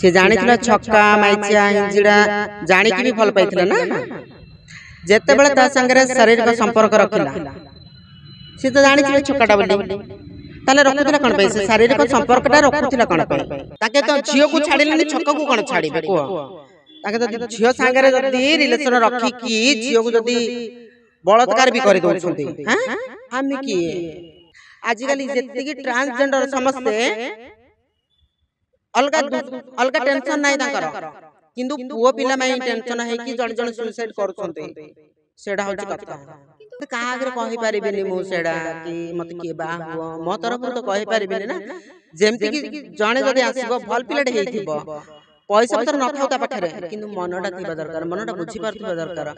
से जानी छक्का माइचिया हिंजिड़ा जानिकी भी भल पाइथिला ना जेते बेले ता संगे शारीरिक संपर्क रखिला से तो जानी छक्काटा बोली ताले रखुथिला कोन पे से शारीरिक संपर्कटा रखुथिला कोन पे ताके तो झियो को छाडिलेनी छक्का को कोन छाडिबे को ताके तो झियो संगे जदी रिलेशन रखी की झियो को जदी बलात्कार भी कर दउछंती हैं हम की आजिकल जेते की ट्रांसजेंडर समस्ते अलगा अलगा टेंशन नाही तांकर किंतु पुओ पिला माई टेंशन है कि जण जण सुसाइड करूछंती सेडा होची कथा तो कहा आगे कहि परिबिनी मु सेडा कि मते के बा हुआ मो तरफ तो कहि परिबिनी ना जेमति कि जणे जदी आसीबो भल पिलाटे हेइथिबो पैसा पत्र न थाउ ता पाखरे किंतु मनटा थिबा दरकार मनटा बुझी पारथिबा दरकार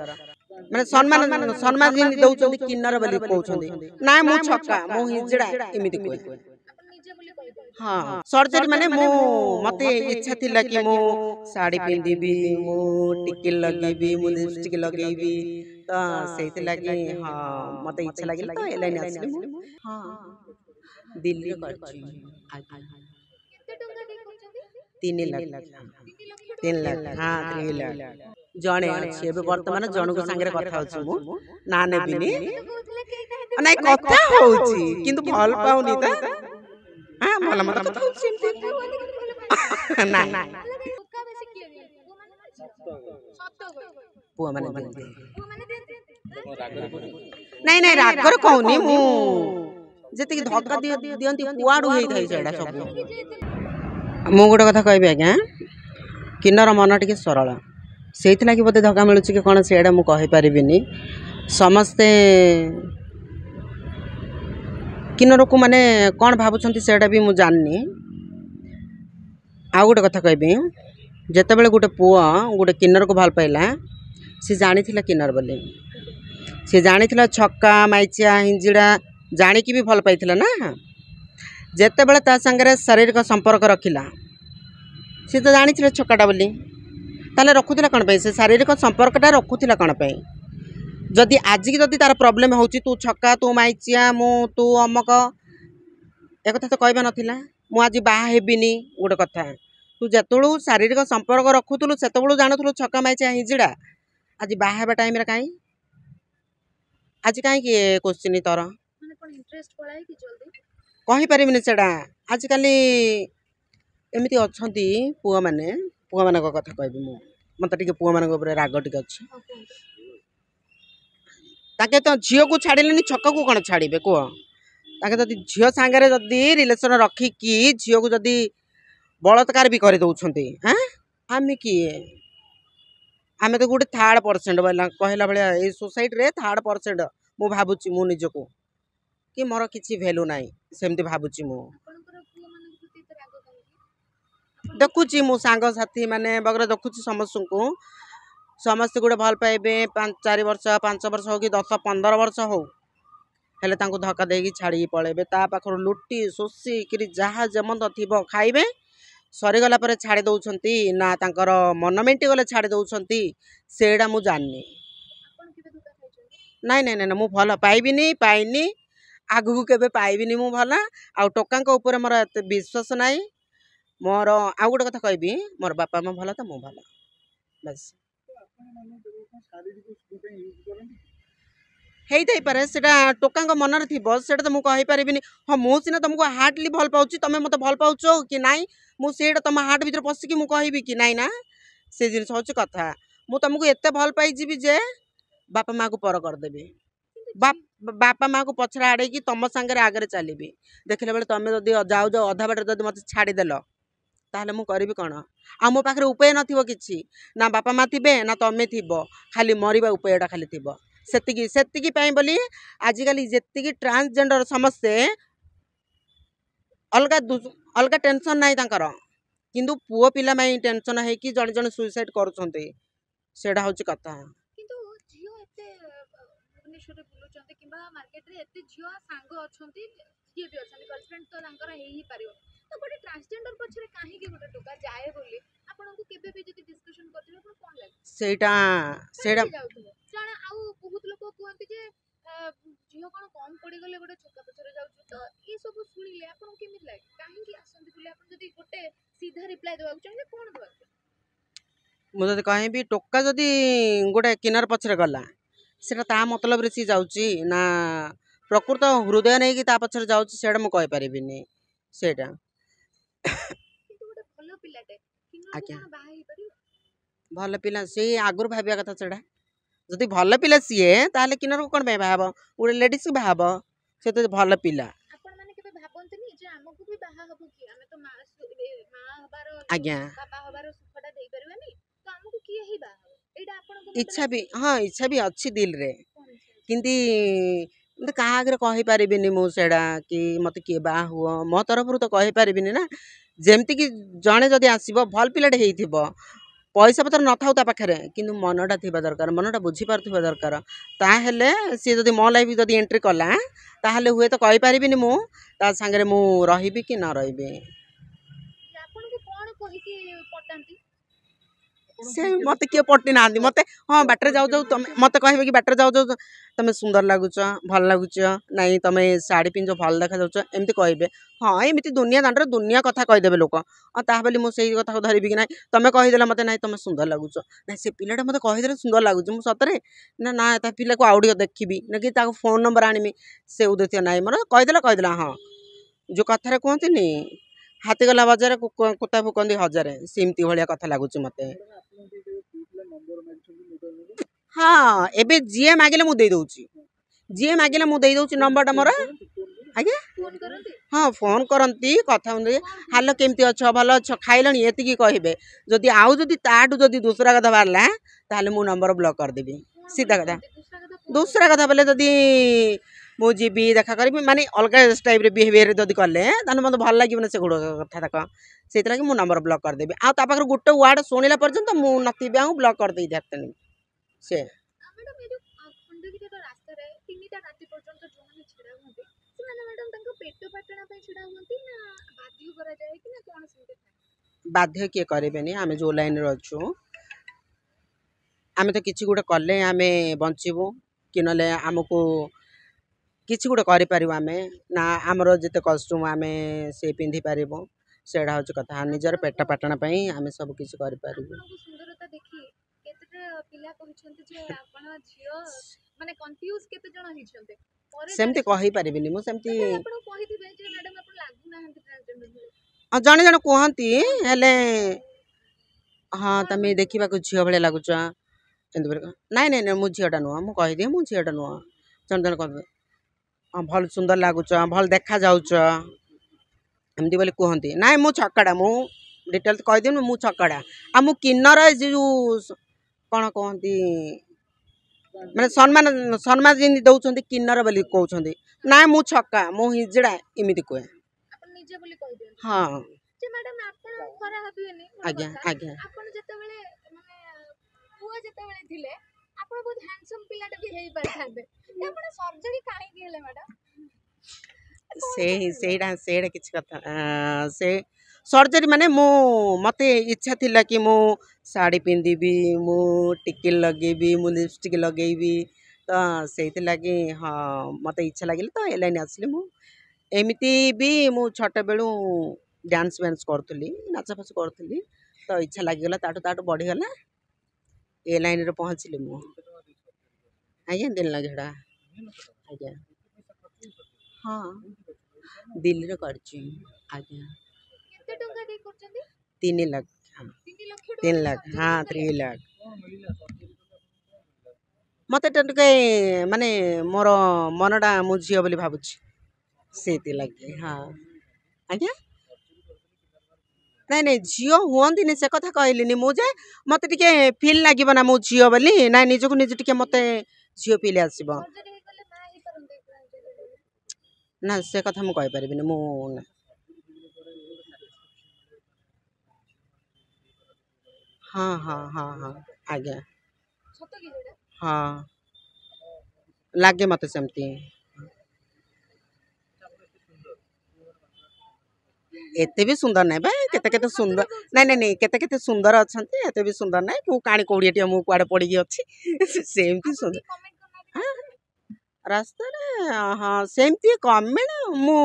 माने सम्मान सम्मान जिन दउछंती किन्नर बोली कहउछंती ना मु छक्का मु हिजड़ा एमिति कोइ हाँ सर्जरी माने मो मते इच्छा थिला कि मो साड़ी पिंदिबी मो टिकिल लगेबी मो लिपस्टिक लगेबी तो सेति लागि हां मते इच्छा लागिल तो एलाइन आसली मो हां दिल्ली करछि केते टंका दे करछंती 3 लाख 3 लाख हां 3 लाख जणे अछि एबे वर्तमान जणको संगे कथा होछु मु ना नेबिनी नै कथा होछि किंतु भल पाउनी त हां भल मत कथा होछि ना ना टोका बेसी किए दिए पुआ माने देते नहीं नहीं रागर कहूनी मु जति धक्का दियंती पुआडू हेई थाई सेडा सब मु गोटे कथा कहबी आज्ञा किन्नर मन टिके सरल सेति लागि बोते धक्का मिलुछि कि कोन सेडा मु कहि परिबिनी समस्ते किन्नर को माने कोन भाबुछंती सेडा भी मु जाननी आ गोटे कथा कहबी जेते बेले गोटे पुआ गोटे किन्नर को भल पाइला से जानिथिला किन्नर बोली से जानिथिला छक्का माइचिया हिंजिड़ा जानिकी भी भल पाइथिला ना जेते बेले ता संगे शारीरिक संपर्क रखिला से तो जानिथिला छक्काटा बोली ताले रखुथिला कोन पे से शारीरिक संपर्कटा रखुथिला कोन पे जदि आज की जदि तार प्रॉब्लम होची तू छक्का तू माइचिया मु तू अमक एक कथा तो कहबा नथिला मु आज बाहा हेबिनी गोटे कथा तू जेतळू शारीरिक संपर्क रखुथुलु सेतबळू जानथुलु छक्का माइचिया हिंजिड़ा आज बाहा हेबा टाइम रे काई आज काई के क्वेश्चन तोर माने कोन इंटरेस्ट पळाई कि जल्दी कहि परिबिनी सेडा आज काली एमिति अछंती पुआ माने को कथा कहबी मु मते टिके पुआ माने ऊपर राग टिके अछि ताके तो झियो को छाडिलेनी छक्का को कोन छाडिबे को ताके जदि झियो संगे जदि रिलेशन रखी की झियो को जदि बलात्कार भी कर दउछंती हैं हम की आमे तो गुटे 3% वाला कहला भले ए सोसाइटी रे 3% मु भाबुची मु निजको कि मोर किछि वैल्यू नाही सेमति भाबुची मु आपनकर पुआ माने प्रति त राग काहे देखुची मु सांग साथी माने बगर देखुची समस्त गुटे भल पाइबे 4 वर्ष 5 वर्ष हो कि 10 15 वर्ष हो हेले तांको धक्का देगी छाड़ी पळेबे ता पाखर लुटी सोसी कि जहा जमंत थिबो खाइबे सरी गला पर छाड़ी दउछंती ना तांकर मन मेंटी गले छाड़ी दउछंती सेडा मु जाननी आपन केबे धोका खाइछन नहीं नहीं नहीं मु भल पाइबिनी पाइनी आगु केबे पाइबिनी मु भल आ टोकांक ऊपर मोर एते विश्वास नाही मोर आ गोटे कथा कहबी मोर बापा मा भल त मु भल बस हेई थाई पारे सेटा टोकांक मनर थिबो सेटा त मु कहि परिबिनी ह मु सिना तुमको हार्टली भल पाउची तमे मते भल पाउचो कि नाही मु सेटा तम हार्ट भीतर पसी कि मु कहिबी कि नाही ना से जिनिस होची कथा मु तुमको एते भल पाई जीबी जे बापा मां को पर कर देबी बापा मां को पछरा आड़े कि तम संगे आगे चलीबी देखले बेले तमे जदि जाऊ जाऊ अधा बाटर जदि मते छाड़ी देलो ताहले मु करबी कोन आ मो पाखरे उपाय नथिबो किछि ना बापा मां थिबे ना तमे थिबो खाली मरिबा उपायटा खाली थिबो सेतिकी सेतिकी पई बोली आज काली जेतिकी ट्रांसजेंडर समस्ते अलगा अलगा टेंशन नाही तांकर किंतु पुओ पिला माई टेंशन है कि जण जण सुसाइड करूछंती सेडा होची कथा किंतु झियो एते भुवनेश्वर रे बुलुचंती किबा मार्केट रे एते झियो सांग अछंती जे भी अछंती गर्लफ्रेंड तो तांकर हेई ही पारियो तो गोटे ट्रांसजेंडर पछरे काहे कि गोटे टोका जाए बोली आपन को केबे भी जति डिस्कशन करथिले आपन कोन लागे सेडा जण आउ बहुत लोक कहंती जे झियो कोन कम पड़ी गले गोटे छक्का पछरे जाउछ तो ई सब सुनिले आपन केमित लागे काहे कि आसंती बोली आपन जति गोटे सीधा रिप्लाई देबा चाहि ଚାହିଁଲେ କଣ ଦବାକୁ ମୁଁ ଯଦି କହିବି ଟୋକା ଯଦି ଗୋଟେ କିନ୍ନର ପଛରେ ଗଲା ସେଟା ତା ମତଲବରେ ସିଏ ଯାଉଛି ନା ପ୍ରକୃତ ହୃଦୟ ନେଇକି ତା ପଛରେ ଯାଉଛି ସେଇଟା ମୁଁ କହିପାରିବିନି ସେଇଟା। କିନ୍ତୁ ଗୋଟେ ଭଲ ପିଲାଟେ କିନ୍ନରକୁ ଆଜ୍ଞା କଣ ବାହା ହେଇପାରିବ? ଭଲ ପିଲା ସେଇ ଆଗରୁ ଭାବିବା କଥା ସେଇଟା। ଯଦି ଭଲ ପିଲା ସିଏ ତାହେଲେ କିନ୍ନରକୁ କ'ଣ ପାଇଁ ବାହା ହବ? ଗୋଟେ ଲେଡ଼ିସ୍କୁ ବାହା ହବ। ସେ ତ ଭଲ ପିଲା। ଆପଣ ମାନେ କେବେ ଭାବନ୍ତିନି ଯେ ଆମକୁ ବି ବାହା ହବ କି? ଆମେ ତ ମା ହବାର ଆଜ୍ଞା ବାପା ହବାର ସୁଖଟା ଦେଇପାରିବାନି, ତ ଆମକୁ କିଏ ହିଁ ବାହା ହବ? ଏଇଟା ଆପଣଙ୍କ ମୁଣ୍ଡରେ ଇଚ୍ଛା ବି ଆସୁଛି? ହଁ ଇଚ୍ଛା ବି ଅଛି ଦିଲରେ କଣ ଇଚ୍ଛା ଅଛି? କିନ୍ତୁ ମୋତେ କାହା ଆଗରେ କହିପାରିବିନି ମୁଁ ସେଇଟା କି ମୋତେ କିଏ ବାହା ହୁଅ ମୋ ତରଫରୁ ତ କହିପାରିବିନି ନା। ଯେମିତିକି ଜଣେ ଯଦି ଆସିବ ଭଲ ପିଲାଟେ ହେଇଥିବ ପଇସା ପତ୍ର ନଥାଉ ତା ପାଖରେ କିନ୍ତୁ ମନଟା ଥିବା ଦରକାର ମନଟା ବୁଝିପାରୁଥିବା ଦରକାର ତାହେଲେ ସିଏ ଯଦି ମୋ ଲାଇଫ୍ ଯଦି ଏଣ୍ଟ୍ରି କଲା ତାହେଲେ ହୁଏତ କହିପାରିବିନି ମୁଁ ତା ସାଙ୍ଗରେ ମୁଁ ରହିବି କି ନ ରହିବି। ଯେ ଆପଣଙ୍କୁ କଣ କହିକି ପଟାନ୍ତି? ସେ ମୋତେ କିଏ ପଟି ନାହାନ୍ତି ମୋତେ ହଁ ବାଟରେ ଯାଉ ଯାଉ ତମେ ମୋତେ କହିବେ କି ବାଟରେ ଯାଉ ଯାଉ ତମେ ସୁନ୍ଦର ଲାଗୁଛ ଭଲ ଲାଗୁଛ ନାଇଁ ତମେ ଶାଢ଼ୀ ପିନ୍ଧ ଭଲ ଦେଖାଯାଉଛ ଏମିତି କହିବେ। ହଁ ଏମିତି ଦୁନିଆ ଦାଣ୍ଡରେ ଦୁନିଆ କଥା କହିଦେବେ ଲୋକ ତାହା ବୋଲି ମୁଁ ସେଇ କଥାକୁ ଧରିବି କି ନାହିଁ ତମେ କହିଦେଲେ ମୋତେ ନାଇଁ ତମେ ସୁନ୍ଦର ଲାଗୁଛ ନାଇଁ ସେ ପିଲାଟା ମୋତେ କହିଦେଲେ ସୁନ୍ଦର ଲାଗୁଛି ମୁଁ ସତରେ ନା ତା ପିଲାକୁ ଆଉ ଟିକେ ଦେଖିବି ନା କି ତାକୁ ଫୋନ୍ ନମ୍ବର ଆଣିବି ସେ ଉଦ୍ଦେଶ୍ୟ ନାହିଁ ମୋର କହିଦେଲା ହଁ ଯେଉଁ କଥାରେ କୁହନ୍ତିନି ହାତୀ ଗଲା ବଜାର କୁତା ଭୁକନ୍ତି ହଜାରେ ସେମିତି ଭଳିଆ କଥା ଲାଗୁଛି ମୋତେ। ହଁ ଏବେ ଯିଏ ମାଗିଲେ ମୁଁ ଦେଇଦେଉଛି ନମ୍ବରଟା ମୋର। ଆଜ୍ଞା ଫୋନ୍ କରନ୍ତି? ହଁ ଫୋନ୍ କରନ୍ତି କଥା ହୁଅନ୍ତି ହାଲୋ କେମିତି ଅଛ ଭଲ ଅଛ ଖାଇଲଣି ଏତିକି କହିବେ ଯଦି ଆଉ ଯଦି ତାଠୁ ଯଦି ଦୁସରା କଥା ବାହାରିଲା ତାହେଲେ ମୁଁ ନମ୍ବର ବ୍ଲକ୍ କରିଦେବି କଣ ସିଧା ବୋଲି କଥା। କୁହନ୍ତି? ଦୁସରା କଥା ବୋଲେ ଯଦି ମୁଁ ଯିବି ଦେଖା କରିବି ମାନେ ଅଲଗା ଟାଇପ୍ରେ ବିହେଭିଅର୍ ଯଦି କଲେ ତାହେଲେ ମୋତେ ଭଲ ଲାଗିବନି ସେଗୁଡ଼ା କଥା ତାକ ସେଇଥିଲାଗି ମୁଁ ନମ୍ବର ବ୍ଲକ୍ କରିଦେବି ଆଉ ତା ପାଖରୁ ଗୋଟେ ୱାର୍ଡ଼ ଶୁଣିଲା ପର୍ଯ୍ୟନ୍ତ ମୁଁ ନଥିବି ଆଉ ବ୍ଲକ୍ କରିଦେଇ ଥାର୍ତେନି ସେ। ମ୍ୟାଡ଼ାମ୍ ଏଇ ଯୋଉ ଖଣ୍ଡଗିରିର ରାସ୍ତାରେ 3ଟା ରାତି ପର୍ଯ୍ୟନ୍ତ ଯୋଉମାନେ ଛିଡ଼ା ହୁଅନ୍ତି ସେମାନେ ମ୍ୟାଡ଼ାମ୍ ତାଙ୍କ ପେଟ ପାଟଣା ପାଇଁ ଛିଡ଼ା ହୁଅନ୍ତି ନା ବାଧ୍ୟ କରାଯାଏ କି ନା କଣ ସେମିତି ଥାଏ? ବାଧ୍ୟ କିଏ କରିବେନି ଆମେ ଯେଉଁ ଲାଇନ୍ରେ ଅଛୁ ଆମେ ତ କିଛି ଗୋଟେ କଲେ ଆମେ ବଞ୍ଚିବୁ କି ନହେଲେ ଆମକୁ କିଛି ଗୋଟେ କରିପାରିବୁ ଆମେ ନା ଆମର ଯେତେ କଷ୍ଟ୍ୟୁମ୍ ଆମେ ସେ ପିନ୍ଧିପାରିବୁ ସେଇଟା ହେଉଛି କଥା ନିଜର ଆପଣଙ୍କ ପେଟ ପାଟଣା ପାଇଁ ଆମେ ସବୁ କିଛି କରିପାରିବୁ। ଆପଣଙ୍କ ସୁନ୍ଦରତା ଦେଖି କେତେଟା ପିଲା କହିଛନ୍ତି ଯେ ଆପଣ ଝିଅ ମାନେ କନଫ୍ୟୁଜ୍ କେତେ ଜଣ ହେଇଛନ୍ତି ପରେ ସେମିତି ଜାଣିଛନ୍ତି କହିପାରିବିନି ମୁଁ ସେମିତି ତଥାପି ଆପଣଙ୍କୁ କହିଥିବେ ଯେ ମ୍ୟାଡ଼ାମ୍ ଆପଣ ଲାଗୁନାହାନ୍ତି ଟ୍ରାନ୍ସଜେଣ୍ଡର ଭଳି। ଜଣେ ଜଣେ କୁହନ୍ତି କଣ ହେଲେ କହିଥିଲେ? ହଁ କଣ ତମେ କହିଥିଲେ? ଦେଖିବାକୁ ଝିଅ ଭଳିଆ ଲାଗୁଛ ଏମିତି ବୋଲି ନାଇଁ ମୁଁ ଝିଅଟା ନୁହଁ ମୁଁ କହିଦିଏ ମୁଁ ଝିଅଟା ନୁହଁ ଜଣେ ଜଣେ କହିବେ ହଁ ଭଲ ସୁନ୍ଦର ଲାଗୁଛ ଭଲ ଦେଖାଯାଉଛ ଏମିତି ବୋଲି କୁହନ୍ତି ନାଇଁ ମୁଁ ଛକାଟା ମୁଁ ଡିଟେଲ୍ସ କହିଦେବି ମୁଁ ଛକାଟା ଆଉ ମୁଁ କିନ୍ନର ଯେଉଁ କ'ଣ କୁହନ୍ତି ମାନେ ସମ୍ମାନ ଯେମିତି ଦେଉଛନ୍ତି କିନ୍ନର ବୋଲି କହୁଛନ୍ତି ନାଇଁ ମୁଁ ଛକା ମୁଁ ହିଜଡ଼ା ଏମିତି କୁହେ। ଆପଣ ନିଜେ ବୋଲି କହିଦିଅନ୍ତି ହଁ ଯେ ମ୍ୟାଡ଼ାମ୍ ଆପଣ ଖରାପ ଭାବିବେନି ଗୋଟେ ଆଜ୍ଞା କଥା ଆଜ୍ଞା ଆପଣ ଯେତେବେଳେ ମାନେ ପୁଅ ଯେତେବେଳେ ଥିଲେ ଆପଣ ବହୁତ ହ୍ୟାଣ୍ଡସମ୍ ପିଲାଟେ ବି ହେଇପାରିଥାନ୍ତେ ଆପଣ ସର୍ଜରୀ କାହିଁକି ହେଲେ ମ୍ୟାଡ଼ାମ୍? କଣ ଦେଖିଲେ? ସେଇଟା କିଛି କଥା ସେ ସର୍ଜରୀ ମାନେ ମୋତେ ଇଚ୍ଛା ଥିଲା କି ମୁଁ ଶାଢ଼ୀ ପିନ୍ଧିବି ମୁଁ ଟିକିଲି ଲଗେଇବି ମୁଁ ଲିପଷ୍ଟିକ୍ ଲଗେଇବି ତ ସେଇଥିଲାଗି ହଁ ମୋତେ ଇଚ୍ଛା ଲାଗିଲା ତ ଏ ଲାଇନ୍ ଆସିଲି ମୁଁ ଏମିତି ବି ମୁଁ ଛୋଟବେଳୁ ଡ୍ୟାନ୍ସ ଫ୍ୟାନ୍ସ କରୁଥିଲି ନାଚ ଫାଚ କରୁଥିଲି ତ ଇଚ୍ଛା ଲାଗିଗଲା ତାଠୁ ବଢ଼ିଗଲା ଏ ଲାଇନ୍ରେ ପହଞ୍ଚିଲି ମୁଁ। ଆଜ୍ଞା 3 ଲକ୍ଷ ଟଙ୍କା ଆଜ୍ଞା ହଁ ଦିଲ୍ଲୀରେ କରିଛି ଆଜ୍ଞା କେତେ ଟଙ୍କା ଦେଇ କରୁଛନ୍ତି? 3 ଲକ୍ଷ 3 ଲକ୍ଷ ଟଙ୍କା 3 ଦେଇ ଲାख ସର୍ଜରୀ हाँ କରିଦେଲେ? 3 लाख ମୋତେ ଟିକେ ମାନେ ମୋର ମନଟା ମୁଁ ଝିଅ ବୋଲି ଭାବୁଛି ସେଇଥିଲାଗି ହଁ ଆଜ୍ଞା ନାଇଁ ଝିଅ ହୁଅନ୍ତିନି ସେ କଥା କହିଲିନି ମୁଁ ଯେ ମୋତେ ଟିକେ ଫିଲ୍ ଲାଗିବ ନା ମୁଁ ଝିଅ ବୋଲି ନାଇଁ ନିଜକୁ ନିଜେ ଟିକେ ମୋତେ ଝିଅ ଫିଲ୍ ଆସିବ ସର୍ଜରୀ ହେଇଗଲେ ମା ହେଇପାରନ୍ତି ଟ୍ରାନ୍ସଜେଣ୍ଡର ଭଳି। ନା ସେ କଥା ମୁଁ କହିପାରିବିନି ମୁଁ ନା ହଁ ଆଜ୍ଞା ସତ କି ସେଇଟା? ହଁ ଲାଗେ ମୋତେ ସେମିତି ଏତେ ବି ସୁନ୍ଦର ନାହିଁ ବା କେତେ ସୁନ୍ଦର ନାଇଁ କେତେ ସୁନ୍ଦର ଅଛନ୍ତି ଏତେ ବି ସୁନ୍ଦର ନାହିଁ ମୁଁ କାଣି କୋଡ଼ିଏଟିଏ ମୁଁ କୁଆଡ଼େ ପଡ଼ିକି ଅଛି ସେମିତି ଆପଣ ସୁନ୍ଦର ଟିକେ କମେଣ୍ଟ କରୁନାହାନ୍ତି ରାସ୍ତାରେ ହଁ ସେମିତି କମେଣ୍ଟ ମୁଁ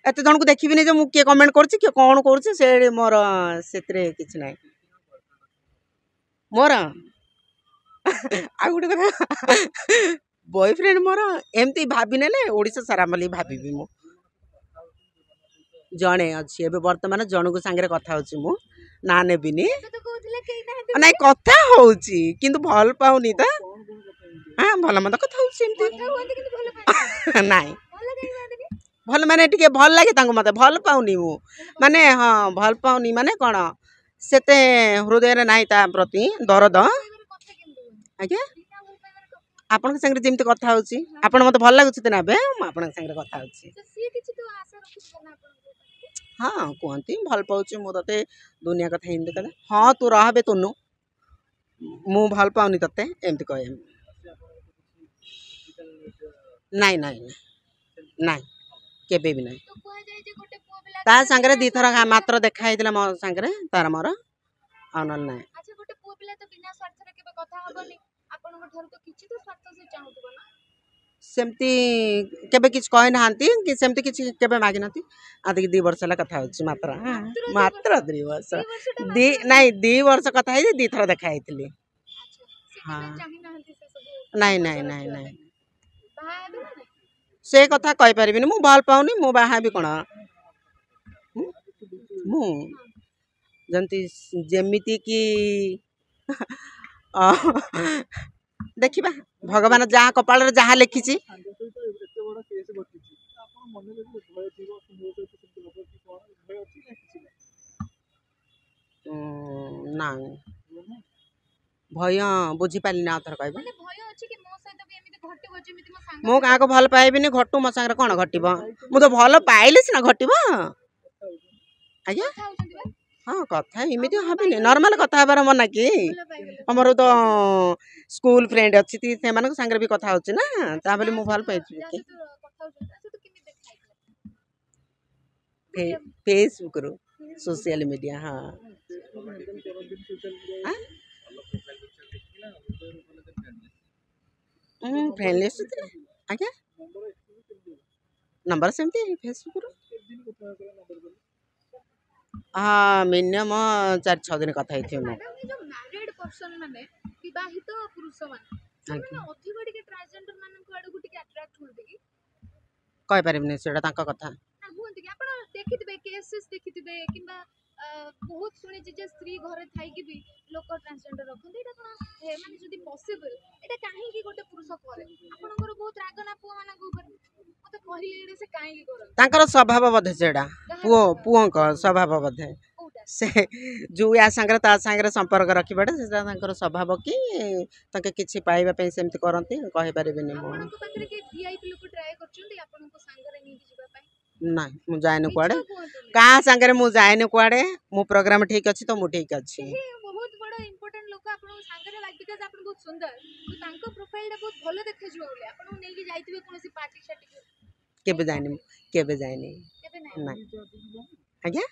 ଏତେ ଜଣକୁ ଦେଖିବିନି ଯେ ମୁଁ କିଏ କମେଣ୍ଟ କରୁଛି କିଏ କ'ଣ କରୁଛି ସେ ମୋର ସେଥିରେ କିଛି ନାହିଁ ମୋର ଆଉ ଗୋଟେ କଥା ବୟଫ୍ରେଣ୍ଡ ମୋର ଏମିତି ଭାବି ନେଲେ ଓଡ଼ିଶା ସାରା ବୋଲି ଭାବିବି ମୁଁ ଜଣେ ଅଛି ଏବେ ବର୍ତ୍ତମାନ ଜଣଙ୍କ ସାଙ୍ଗରେ କଥା ହଉଛି ମୁଁ ନା ନେବିନି ଏବେ ତ କହୁଥିଲେ କେହି ନାହାନ୍ତି ନାଇଁ କଥା ହଉଛି କିନ୍ତୁ ଭଲ ପାଉନି ତ ହଁ ଭଲ ମନ୍ଦ କଥା ହଉଛି ଏମିତି କଥା ହୁଅନ୍ତି କିନ୍ତୁ ଭଲ ପାଆନ୍ତି ନାଇଁ ଭଲ କାହିଁ ପାଆନ୍ତିନି ଭଲ ମାନେ ଟିକେ ଭଲ ଲାଗେ ତାଙ୍କୁ ମତେ ଭଲ ପାଉନି ମୁଁ ମାନେ ହଁ ଭଲ ପାଉନି ମାନେ କ'ଣ ସେତେ ହୃଦୟରେ ନାହିଁ ତା ପ୍ରତି ଦରଦ ପାଇବାର କଥା କେମିତି ହୁଅନ୍ତି ଆଜ୍ଞା ବିନା ଭଲ ପାଇବାର କଥା ଆପଣଙ୍କ ସାଙ୍ଗରେ ଯେମିତି କଥା ହଉଛି ଆପଣ ମତେ ଭଲ ଲାଗୁଛି ତ ନା ଏବେ ମୁଁ ଆପଣଙ୍କ ସାଙ୍ଗରେ କଥା ହଉଛି ତ ସିଏ କିଛି ତ ଆଶା ରଖୁଥିବ ନା ଆପଣଙ୍କ ପାଖରେ ହଁ କୁହନ୍ତି ଭଲ ପାଉଛି ମୁଁ ତତେ ଦୁନିଆ କଥା ଏମିତି କରେ ହଁ ତୁ ରହବେ ତୁନୁ ମୁଁ ଭଲ ପାଉନି ତତେ ଏମିତି କହେ ନାଇଁ ନାଇଁ ନାଇଁ କେବେ ବି ନାହିଁ ତ କୁହାଯାଏ ଯେ ଗୋଟେ ପୁଅ ପିଲା ତା ଯେବେ ସାଙ୍ଗରେ ବିନା ଦିଥର ସ୍ୱାର୍ଥରେ ମାତ୍ର ଦେଖା ହେଇଥିଲା ମୋ ସାଙ୍ଗରେ ତାର ମୋର ଆଉ ନହେଲେ ନାହିଁ ଆଚ୍ଛା ଗୋଟେ ପୁଅ ପିଲା ତ ବିନା ସ୍ୱାର୍ଥରେ କେବେ କଥା ହବନି ଆପଣଙ୍କ ଠାରୁ ତ କିଛି ତ ସ୍ୱାର୍ଥ ସେ ଚାହୁଁଥିବ ନା ସେମିତି କେବେ କିଛି କହିନାହାନ୍ତି କି ସେମିତି କିଛି କେବେ ମାଗିନାହାନ୍ତି ଆଦିକି 2 ବର୍ଷ ହେଲା କଥା ହଉଛି ମାତ୍ର ମାତ୍ର 2 ବର୍ଷ 2 ବର୍ଷଟା ଦି ମାତ୍ର ନାଇଁ 2 ବର୍ଷ କଥା ହେଇଛି 2 ଥର ଦେଖା ହେଇଥିଲି ଆଚ୍ଛା ସେ ହଁ କେବେ ଚାହିଁନାହାନ୍ତି ସେ ସବୁ ନାଇଁ ନାଇଁ ସମ୍ପର୍କରେ ନାଇଁ ଯିବା ନାଇଁ ପାଇଁ ବାହା ହେବେ ନା ନାଇଁ ସେ କଥା କହିପାରିବିନି ମୁଁ ଭଲ ପାଉନି ମୁଁ ବାହା ହେବି କ'ଣ ମୁଁ ଯେମିତି ଯେମିତି କି ଦେଖିବା ଭଗବାନ ଯାହା କପାଳରେ ଯାହା ଲେଖିଛି ନାଇଁ ଭୟ ବୁଝିପାରିଲିନି ଆଉ ଥରେ କହିବେ ମାନେ ଭୟ ଅଛି କି ମୋ ସହିତ ବି ଏମିତି ଘଟିବ ଯେମିତି ମୋ ସାଙ୍ଗ ମୁଁ ସହିତ କାହାକୁ ଭଲ ପାଇବିନି ଘଟୁ ମୋ ସାଙ୍ଗରେ କ'ଣ ଘଟିବ ମୁଁ ତ ଭଲ ପାଇଲେ ସିନା ଘଟିବ ଆଜ୍ଞା କଥା ହଉଛନ୍ତି ବା ହଁ କଥା ଏମିତି ଭଲ ହବିନି ପାଇଗଲେ ନର୍ମାଲ କଥା ହେବାର ମନା କି ଭଲ ପାଇଗଲେ ଆମର ତ ସ୍କୁଲ ଫ୍ରେଣ୍ଡ ଅଛି ସେମାନଙ୍କ ସାଙ୍ଗରେ ବି କଥା ହଉଛି ନା ତା ବୋଲି ମୁଁ ଭଲ ପାଇଯିବି ଯାହା କି ସହିତ କଥା ହଉଛନ୍ତି ତା ସହିତ କେମିତି ଦେଖା ହେଇଥିଲା ଫେସବୁକରୁ सोशल मीडिया हाँ फ्रेंड लिस्ट आज्ञा नंबर सेमती फेसबुक हाँ मिनिमम 4-6 दिन कथा ଆଚ୍ଛା ମ୍ୟାଡାମ ଏ ଯୋଉ ମ୍ୟାରିଡ୍ ପର୍ସନ ମାନେ ବିବାହିତ ପୁରୁଷ ମାନେ ସେମାନେ ଅଧିକ ଟିକେ ଟ୍ରାନ୍ସଜେଣ୍ଡର ମାନଙ୍କ ଆଡକୁ ଟିକେ ଆଟ୍ରାକ୍ଟ ହୁଅନ୍ତି କି कहि पारिबिनी सेटा तांका कथा ନା ହୁଅନ୍ତି କି ଆପଣ ଦେଖିଥିବେ କେସେସ୍ ଦେଖିଥିବେ କିମ୍ବା ବହୁତ ଶୁଣିଛି ଯେ ସ୍ତ୍ରୀ ଘରେ ଥାଇକି ବି ଲୋକ ଟ୍ରାନ୍ସଜେଣ୍ଡର ରଖନ୍ତି ଏଇଟା କଣ ମାନେ ଯଦି ପସିବଲ ଏଇଟା କାହିଁକି ଗୋଟେ ପୁରୁଷ କରେ ଆପଣଙ୍କର ବହୁତ ରାଗ ନା ପୁଅ ମାନଙ୍କ ଉପରେ ମତେ କହିଲେ ଏଇଟା ସେ କାହିଁକି କରନ୍ତି तांकर स्वभाव बोधे सेटा पुओ पुओंक स्वभाव बोधे କୋଉଟା से जो या संगे ता संगे संपर्क रखिबाटा सेटा तांकर स्वभाव कि तांके किछि पाइबा पे सेमति करंती कहि पारिबिनी मो ଆପଣଙ୍କ ପାଖରେ କେହି ଭିଆଇପି ଲୋକ ଟ୍ରାଏ କରୁଛନ୍ତି ଆପଣଙ୍କ ସାଙ୍ଗରେ ନେଇକି ଯିବା ପାଇଁ ना मु जायने ମିଛ कुआडे କୁହନ୍ତୁନି का संगे मु जायने कुआडे मु प्रोग्राम ठीक अछि तो मु ठीक अछि କେହି ବହୁତ ବଡ ଇମ୍ପୋର୍ଟାଣ୍ଟ ଲୋକ ଆପଣଙ୍କ ସାଙ୍ଗରେ ବିକଜ ଆପଣ ବହୁତ ସୁନ୍ଦର ତ ତାଙ୍କ ପ୍ରୋଫାଇଲଟା ବହୁତ ଭଲ ଦେଖାଯିବ ବୋଲି ଆପଣଙ୍କୁ ନେଇକି ଯାଇଥିବେ କୌଣସି ପାର୍ଟି ସାର୍ଟିକୁ केबे जायने केबे जायने କେବେ ନାହିଁ ना आज्ञा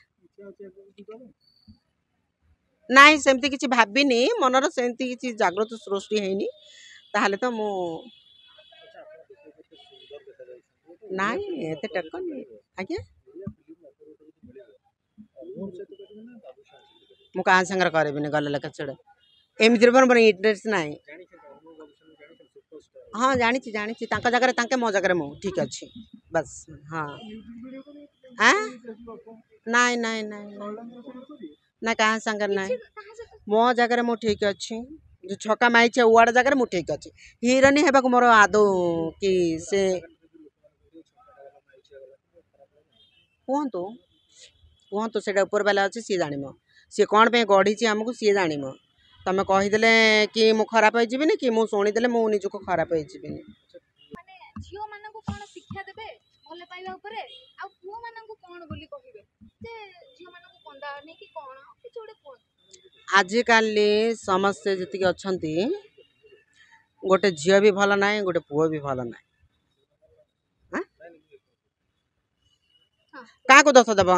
ନାଇଁ ସେମିତି କିଛି ଭାବିନି ମନର ସେମିତି କିଛି ଜାଗୃତ ସୃଷ୍ଟି ହେଇନି ତାହେଲେ ତ ମୁଁ ନାଇଁ ଏତେ ଟେକନି ଆଜ୍ଞା ମୁଁ କାହା ସାଙ୍ଗରେ କରିବିନି ଗଲେ ଲେଖା ଛଡା ଏମିତିରେ ମୋର ଇଣ୍ଟରେଷ୍ଟ ନାହିଁ ହଁ ଜାଣିଛି ଜାଣିଛି ତାଙ୍କ ଜାଗାରେ ତାଙ୍କେ ମୋ ଜାଗାରେ ମୁଁ ଠିକ ଅଛି ବାସ୍ ହଁ ଆଁ ନାଇଁ ନାଇଁ ନାଇଁ ନା କାହା ସାଙ୍ଗରେ ନାହିଁ କିଛି କାହା ସହିତ ମୋ ଜାଗାରେ ମୁଁ ଠିକ ଅଛି ଯୋଉ ଛକା ମାଇଛି ୱାର୍ଡ ଜାଗାରେ ମୁଁ ଠିକ ଅଛି ହିରୋଇନ ହେବାକୁ ମୋର ଆଦୌ କି ସେ କୁହନ୍ତୁ କୁହନ୍ତୁ ସେଇଟା ଉପର ବାଲା ଅଛି ସିଏ ଜାଣିବ ସିଏ କ'ଣ ପାଇଁ ଗଢ଼ିଛି ଆମକୁ ସିଏ ଜାଣିବ ତମେ କହିଦେଲେ କି ମୁଁ ଖରାପ ହେଇଯିବିନି କି ମୁଁ ଶୁଣିଦେଲେ ମୁଁ ନିଜକୁ ଖରାପ ହେଇଯିବିନି ମାନେ ଝିଅ ମାନଙ୍କୁ କଣ ଶିକ୍ଷା ଦେବେ ଭଲ ପାଇବା ଉପରେ ଆଉ ପୁଅ ମାନଙ୍କୁ କଣ ବୋଲି କହିବେ ଯେ ଝିଅ ମାନଙ୍କୁ କନ୍ଦାଅନି କି କଣ କିଛି ଗୋଟେ କୁହନ୍ତୁ ଆଜିକାଲି ସମସ୍ତେ ଯେତିକି ଅଛନ୍ତି ଗୋଟେ ଝିଅ ବି ଭଲ ନାହିଁ ଗୋଟେ ପୁଅ ବି ଭଲ ନାହିଁ ଆଁ? ହଁ କାହାକୁ ଦୋଷ ଦେବ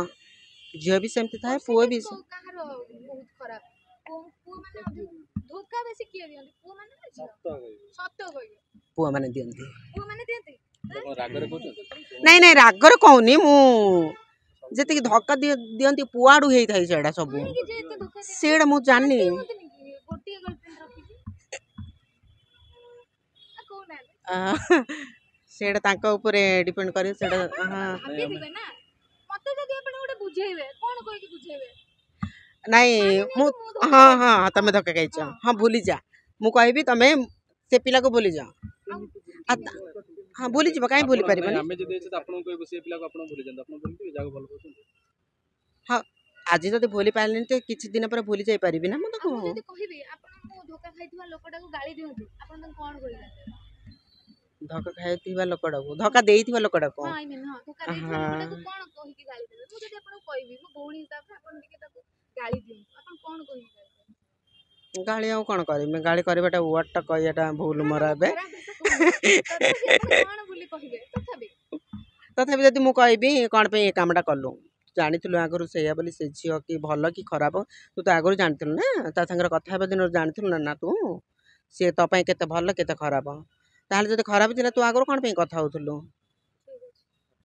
ଝିଅ ବି ସେମିତି ଥାଏ ପୁଅ ବି ପରସେଣ୍ଟେଜ କାହାର ବହୁତ ଖରାପ ପୁଅ ମାନେ ଧୋକା ବେଶୀ କିଏ ଦିଅନ୍ତି ପୁଅ ମାନେ ନା ଝିଅ ସତ କହିବେ ପୁଅମାନେ ଦିଅନ୍ତି ପୁଅ ମାନେ ଦିଅନ୍ତି ରାଗରେ କହୁଛ? ନାଇଁ ନାଇଁ ରାଗରେ କହୁନି ମୁଁ ଯେତିକି ଧକ୍କା ଦିଅନ୍ତି କୁଆଡ଼ୁ ହେଇଥାଏ ସେଇଟା ସବୁ କାହିଁକି ଯେ ଏତେ ଧୋକା ଦିଅନ୍ତି? ସେଇଟା ମୁଁ ଜାଣିନି କୁହନ୍ତିନି କି ଗୋଟିଏ ଗାର୍ଲଫ୍ରେଣ୍ଡ ରଖିଛି କହୁନାହାନ୍ତି ସେଇଟା ତାଙ୍କ ଉପରେ ଡିପେଣ୍ଡ କରେ ସେଇଟା ଭାବିଥିବେ ନା ମତେ ଯଦି ଆପଣ ଗୋଟେ ବୁଝେଇବେ କଣ କହିକି ବୁଝେଇବେ ନାଇଁ ମୁଁ ମୁଁ ହଁ ହଁ ତମେ ଧକ୍କା ଖାଇଛ ହଁ ଭୁଲିଯା ମୁଁ କହିବି ତମେ ସେ ପିଲାକୁ ଭୁଲିଯାଅ ହଁ ଭୁଲିଯିବ କାହିଁ ଭୁଲି ପାରିବନି ଆମେ ଯଦି ହେଇଛି ଆପଣଙ୍କୁ କହିବୁ ସେ ପିଲାକୁ ଆପଣ ଭୁଲି ଯାଆନ୍ତୁ ଆପଣ ଭୁଲିଯିବେ ଯାହାକୁ ଭଲ ପାଉଛନ୍ତି ହଁ ଆଜି ଯଦି ଭୁଲି ପାରିଲିନି ତ କିଛି ଦିନ ପରେ ଭୁଲି ଯାଇ ପାରିବି ନା ମୁଁ ତାକୁ ମୁଁ ଯଦି କହିବି ଆପଣ ମୁଁ ଧୋକା ଖାଇଥିବା ଲୋକଟାକୁ ଗାଳି ଦିଅନ୍ତୁ ଆପଣ ତାଙ୍କୁ କଣ କହିବେ ଧକ୍କା ଖାଇଥିବା ଲୋକଟାକୁ ଧକ୍କା ଦେଇଥିବା ଲୋକଟାକୁ ହଁ ଆଇ ମିନ୍ ହଁ ଧୋକା ଦେଇଥିବା ଲୋକଟାକୁ କଣ କହିକି ଗାଳି ଦେବେ ମୁଁ ଯଦି ଆପଣଙ୍କୁ କହିବି ମୋ ଭଉଣୀ ହିସାବରେ ଆପଣ ଟିକେ ତାକୁ ଗାଳି ଦିଅନ୍ତୁ ଆପଣ କଣ କହିକି ଗାଳି ଦେବେ ଗାଳି ଆଉ କଣ କରିବି ଗାଳି କରିବାଟା ୱାର୍ଡଟା କହିବାଟା ଭୁଲ ମୋର ଏବେ ତଥାପି ଆପଣ କଣ ବୋଲି କହିବେ ତଥାପି ଯଦି ମୁଁ କହିବି କ'ଣ ପାଇଁ ଏ କାମଟା କଲୁ ଜାଣିଥିଲୁ ଆଗରୁ ସେଇଆ ବୋଲି ସେ ଝିଅ କି ଭଲ କି ଖରାପ ତୁ ତ ଆଗରୁ ଜାଣିଥିଲୁ ନା ତା ସାଙ୍ଗରେ କଥା ହେବା ଦିନରୁ ଜାଣିଥିଲୁ ନା ତୁ ସିଏ ତୋ ପାଇଁ କେତେ ଭଲ କେତେ ଖରାପ ତାହେଲେ ଯଦି ଖରାପ ଥିଲା ତୁ ଆଗରୁ କ'ଣ ପାଇଁ କଥା ହେଉଥିଲୁ